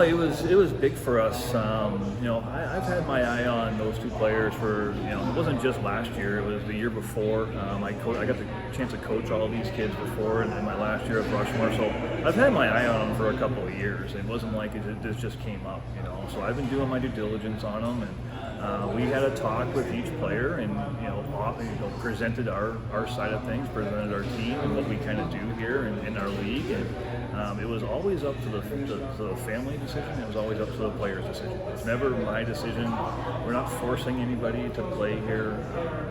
it was big for us. I've had my eye on those two players for it wasn't just last year; it was the year before. I got the chance to coach all of these kids before, and then my last year at Rushmore. So I've had my eye on them for a couple of years. It wasn't like this just came up, So I've been doing my due diligence on them, and we had a talk with each player, and presented our side of things, presented our team and what we kind of do here in our league, and it was always up to the family decision. It was always up to the player's decision. It's never my decision. We're not forcing anybody to play here.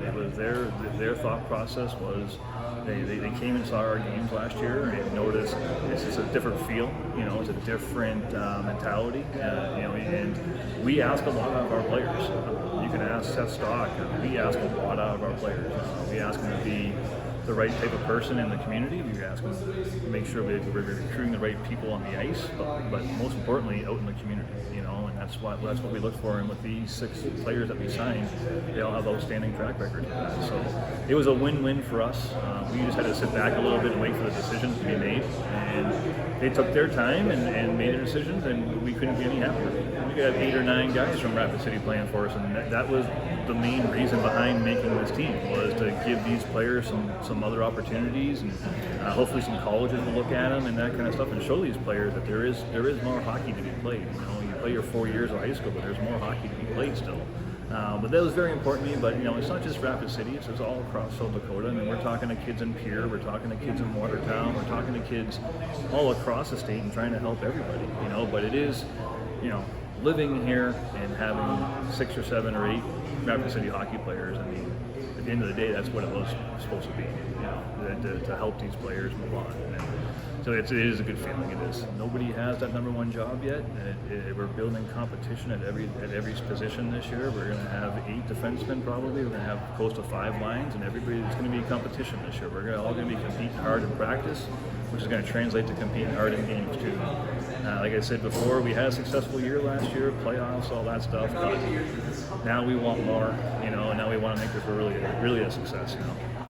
It was their thought process was they came and saw our games last year and noticed it's just a different feel. It's a different mentality. And we ask a lot out of our players. You can ask Seth Stock. We ask a lot out of our players. We ask them to be the right type of person in the community. We ask them to make sure we're recruiting the right people on the ice, but most importantly, out in the community. And that's what we look for. And with these 6 players that we signed, they all have outstanding track records. So it was a win-win for us. We just had to sit back a little bit and wait for the decisions to be made. And they took their time and made their decisions, and we couldn't be any happier. We got 8 or 9 guys from Rapid City playing for us, and that was the main reason behind making this team, was to give these players some other opportunities, and hopefully some colleges will look at them and that kind of stuff, and show these players that there is more hockey to be played. You play your 4 years of high school, but there's more hockey to be played still. But that was very important to me. But it's not just Rapid City; it's all across South Dakota. I mean, we're talking to kids in Pierre, we're talking to kids in Watertown, we're talking to kids all across the state, and trying to help everybody. But it is, living here and having 6 or 7 or 8 Rapid City hockey players. I mean, at the end of the day, that's what it was supposed to be. To help these players move on. And so it is a good feeling. It is. Nobody has that number 1 job yet. We're building competition at every position this year. We're going to have 8 defensemen probably. We're going to have close to 5 lines, and it's going to be competition this year. We're all going to be competing hard in practice, which is going to translate to competing hard in games too. Like I said before, we had a successful year last year, playoffs, all that stuff. But now we want more. And now we want to make this really a success now.